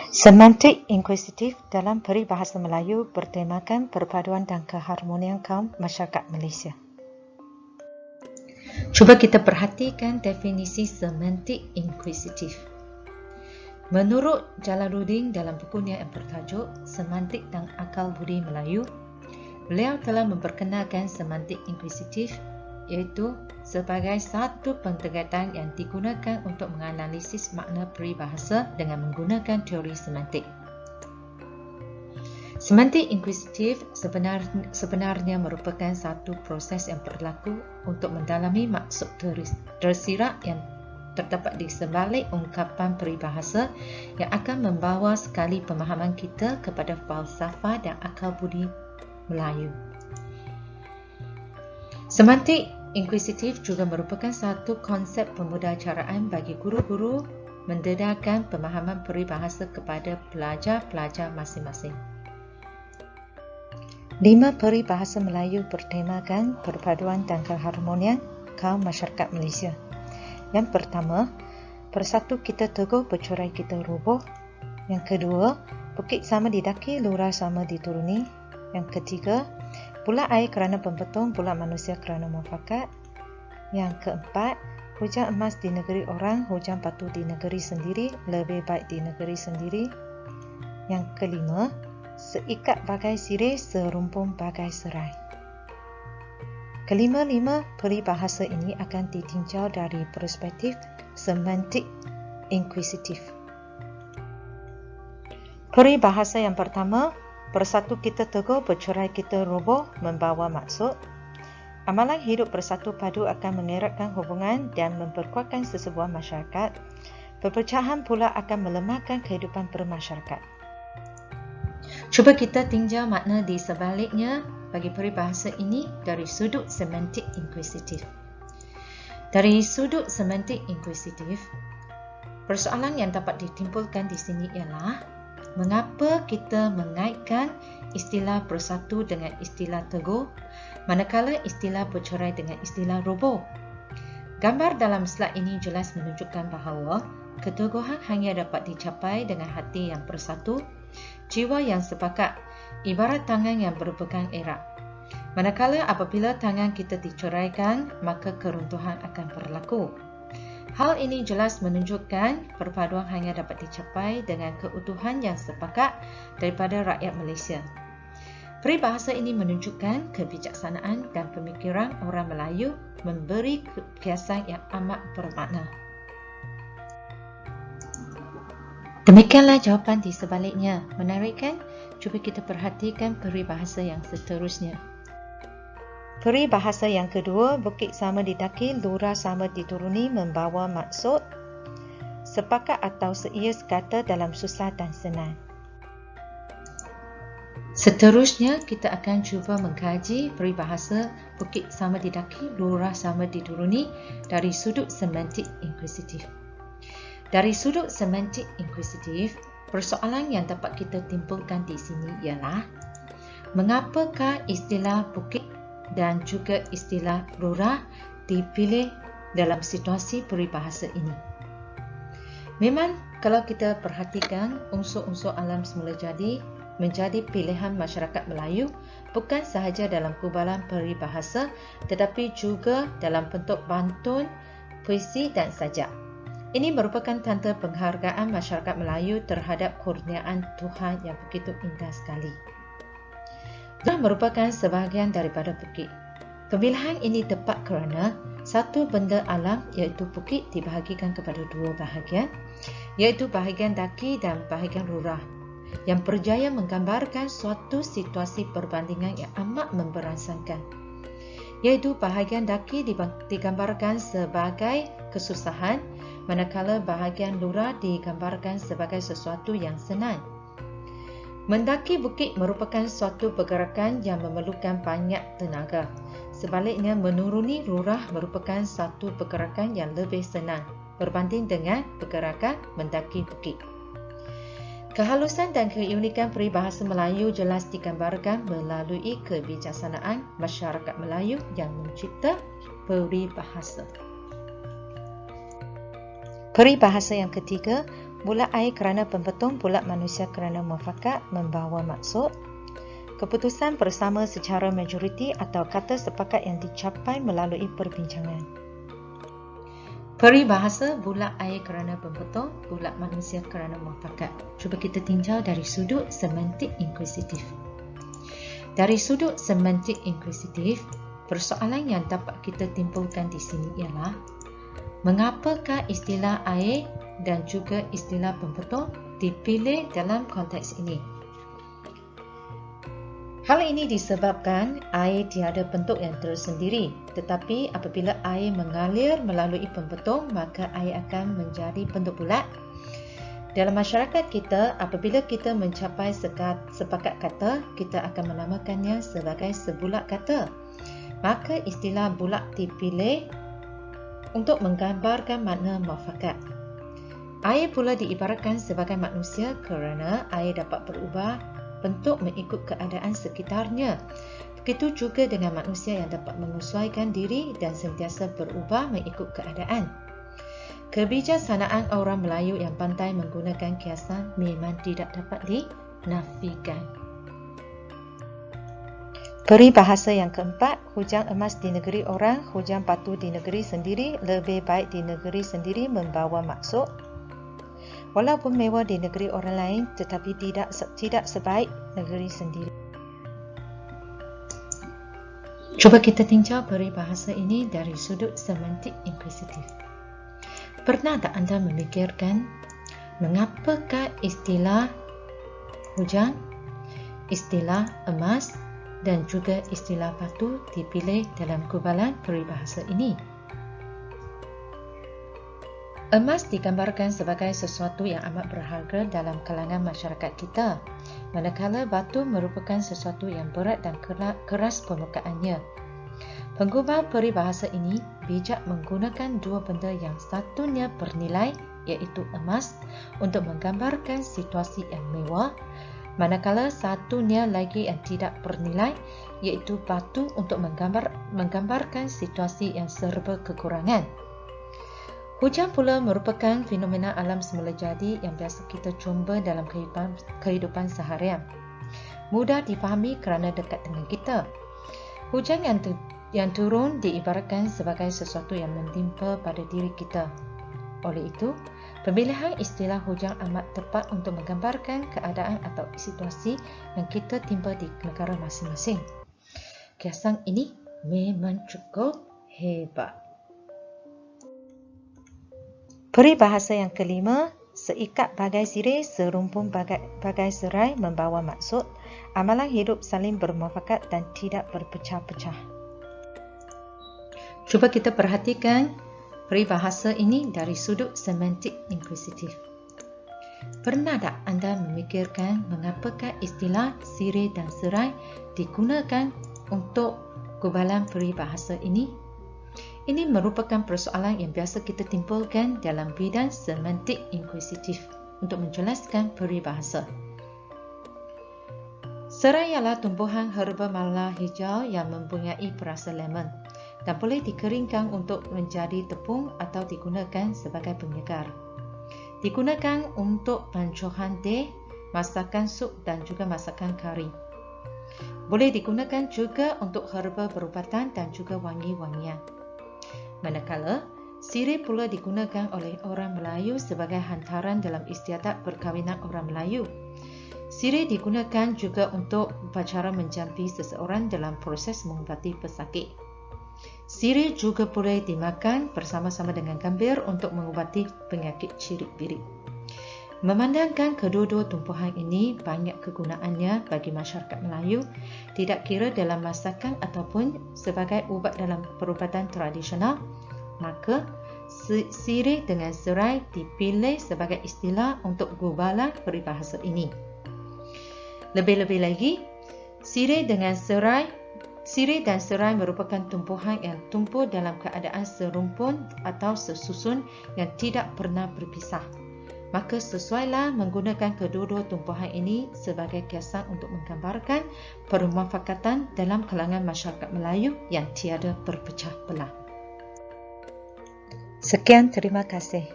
Semantik inkuisitif dalam peribahasa Melayu bertemakan perpaduan dan keharmonian kaum masyarakat Malaysia. Cuba kita perhatikan definisi semantik inkuisitif. Menurut Jalaluddin dalam bukunya yang bertajuk Semantik dan Akal Budi Melayu, beliau telah memperkenalkan semantik inkuisitif iaitu sebagai satu pendekatan yang digunakan untuk menganalisis makna peribahasa dengan menggunakan teori semantik. Semantik inkuisitif sebenarnya merupakan satu proses yang berlaku untuk mendalami maksud tersirat yang terdapat di sebalik ungkapan peribahasa yang akan membawa sekali pemahaman kita kepada falsafah dan akal budi Melayu. Semantik inkuisitif juga merupakan satu konsep pemudaharaan bagi guru-guru mendedahkan pemahaman peribahasa kepada pelajar-pelajar masing-masing. 5 peribahasa Melayu bertemakan perpaduan dan keharmonian kaum masyarakat Malaysia. Yang pertama, persatu kita teguh, bercerai kita roboh. Yang kedua, bukit sama didaki, lurah sama dituruni. Yang ketiga, pula air kerana pembetung, pula manusia kerana mufakat. Yang keempat, hujan emas di negeri orang, hujan batu di negeri sendiri, lebih baik di negeri sendiri. Yang kelima, seikat bagai sirih, serumpun bagai serai. Kelima-lima peribahasa ini akan ditinjau dari perspektif semantik inkuisitif. Peribahasa yang pertama, persatu kita teguh, bercerai kita roboh, membawa maksud. Amalan hidup bersatu padu akan mengeratkan hubungan dan memperkuatkan sesebuah masyarakat. Perpecahan pula akan melemahkan kehidupan bermasyarakat. Cuba kita tinjau makna di sebaliknya bagi peribahasa ini dari sudut semantik inkuisitif. Dari sudut semantik inkuisitif, persoalan yang dapat ditimbulkan di sini ialah mengapa kita mengaitkan istilah bersatu dengan istilah teguh, manakala istilah bercerai dengan istilah roboh. Gambar dalam slide ini jelas menunjukkan bahawa keteguhan hanya dapat dicapai dengan hati yang bersatu, jiwa yang sepakat, ibarat tangan yang berpegang erat. Manakala apabila tangan kita diceraikan, maka keruntuhan akan berlaku. Hal ini jelas menunjukkan perpaduan hanya dapat dicapai dengan keutuhan yang sepakat daripada rakyat Malaysia. Peribahasa ini menunjukkan kebijaksanaan dan pemikiran orang Melayu memberi kebiasaan yang amat bermakna. Demikianlah jawapan di sebaliknya. Menarik kan? Cuba kita perhatikan peribahasa yang seterusnya. Peribahasa yang kedua, bukit sama didaki, lurah sama dituruni, membawa maksud sepakat atau seia sekata dalam susah dan senang. Seterusnya, kita akan cuba mengkaji peribahasa bukit sama didaki, lurah sama dituruni dari sudut semantik inkuisitif. Dari sudut semantik inkuisitif, persoalan yang dapat kita timbulkan di sini ialah mengapakah istilah bukit dan juga istilah lurah dipilih dalam situasi peribahasa ini. Memang kalau kita perhatikan unsur-unsur alam semula jadi menjadi pilihan masyarakat Melayu bukan sahaja dalam kubalan peribahasa tetapi juga dalam bentuk pantun, puisi dan sajak. Ini merupakan tanda penghargaan masyarakat Melayu terhadap kurniaan Tuhan yang begitu indah sekali. Lurah merupakan sebahagian daripada bukit. Pemilihan ini tepat kerana satu benda alam iaitu bukit dibahagikan kepada dua bahagian, iaitu bahagian daki dan bahagian lurah, yang berjaya menggambarkan suatu situasi perbandingan yang amat memberangsangkan, iaitu bahagian daki digambarkan sebagai kesusahan, manakala bahagian lurah digambarkan sebagai sesuatu yang senang. Mendaki bukit merupakan suatu pergerakan yang memerlukan banyak tenaga. Sebaliknya, menuruni lurah merupakan satu pergerakan yang lebih senang berbanding dengan pergerakan mendaki bukit. Kehalusan dan keunikan peribahasa Melayu jelas digambarkan melalui kebijaksanaan masyarakat Melayu yang mencipta peribahasa. Peribahasa yang ketiga, bulat air kerana pembetung, bulat manusia kerana muafakat membawa maksud. Keputusan bersama secara majoriti atau kata sepakat yang dicapai melalui perbincangan. Peribahasa bulat air kerana pembetung, bulat manusia kerana muafakat. Cuba kita tinjau dari sudut semantik inkuisitif. Dari sudut semantik inkuisitif, persoalan yang dapat kita timbulkan di sini ialah mengapakah istilah air dan juga istilah pembetung dipilih dalam konteks ini. Hal ini disebabkan air tiada bentuk yang tersendiri, tetapi apabila air mengalir melalui pembetung, maka air akan menjadi bentuk bulat. Dalam masyarakat kita, apabila kita mencapai sepakat kata, kita akan menamakannya sebagai sebulat kata. Maka istilah bulat dipilih untuk menggambarkan makna muafakat. Air pula diibaratkan sebagai manusia kerana air dapat berubah bentuk mengikut keadaan sekitarnya. Begitu juga dengan manusia yang dapat menyesuaikan diri dan sentiasa berubah mengikut keadaan. Kebijaksanaan orang Melayu yang pandai menggunakan kiasan memang tidak dapat dinafikan. Peribahasa yang keempat, hujang emas di negeri orang, hujang batu di negeri sendiri, lebih baik di negeri sendiri membawa maksud. Walaupun mewah di negeri orang lain, tetapi tidak sebaik negeri sendiri. Cuba kita tinjau peribahasa ini dari sudut semantik inkuisitif. Pernah tak anda memikirkan mengapakah istilah hujang, istilah emas dan juga istilah batu dipilih dalam gubalan peribahasa ini? Emas digambarkan sebagai sesuatu yang amat berharga dalam kalangan masyarakat kita, manakala batu merupakan sesuatu yang berat dan keras permukaannya. Penggubal peribahasa ini bijak menggunakan dua benda yang satunya bernilai, iaitu emas, untuk menggambarkan situasi yang mewah, manakala satunya lagi yang tidak bernilai, iaitu batu, untuk menggambarkan situasi yang serba kekurangan. Hujang pula merupakan fenomena alam semula jadi yang biasa kita jumpa dalam kehidupan seharian. Mudah dipahami kerana dekat dengan kita. Hujang yang turun diibaratkan sebagai sesuatu yang mentimpa pada diri kita. Oleh itu, pemilihan istilah hujang amat tepat untuk menggambarkan keadaan atau situasi yang kita timpa di negara masing-masing. Kiasan ini memang cukup hebat. Peribahasa yang kelima, seikat bagai sirih, serumpun bagai serai membawa maksud. Amalan hidup saling bermuafakat dan tidak berpecah-pecah. Cuba kita perhatikan peribahasa ini dari sudut semantik inkuisitif. Pernah tak anda memikirkan mengapakah istilah sirih dan serai digunakan untuk gubalan peribahasa ini? Ini merupakan persoalan yang biasa kita timbulkan dalam bidang semantik inkuisitif untuk menjelaskan peribahasa. Serai ialah tumbuhan herba mala hijau yang mempunyai perasa lemon dan boleh dikeringkan untuk menjadi tepung atau digunakan sebagai penyegar. Digunakan untuk pancuran teh, masakan sup dan juga masakan kari. Boleh digunakan juga untuk herba berubatan dan juga wangi-wangian. Manakala, sirih pula digunakan oleh orang Melayu sebagai hantaran dalam istiadat perkahwinan orang Melayu. Sirih digunakan juga untuk upacara menjampi seseorang dalam proses mengubati pesakit. Sirih juga boleh dimakan bersama-sama dengan gambir untuk mengubati penyakit cirit-birit. Memandangkan kedua-dua tumbuhan ini banyak kegunaannya bagi masyarakat Melayu, tidak kira dalam masakan ataupun sebagai ubat dalam perubatan tradisional, maka sirih dengan serai dipilih sebagai istilah untuk gubalan peribahasa ini. Lebih-lebih lagi, sirih dan serai merupakan tumbuhan yang tumbuh dalam keadaan serumpun atau sesusun yang tidak pernah berpisah. Maka sesuailah menggunakan kedua-dua tumbuhan ini sebagai kiasan untuk menggambarkan permuafakatan dalam kalangan masyarakat Melayu yang tiada berpecah belah. Sekian, terima kasih.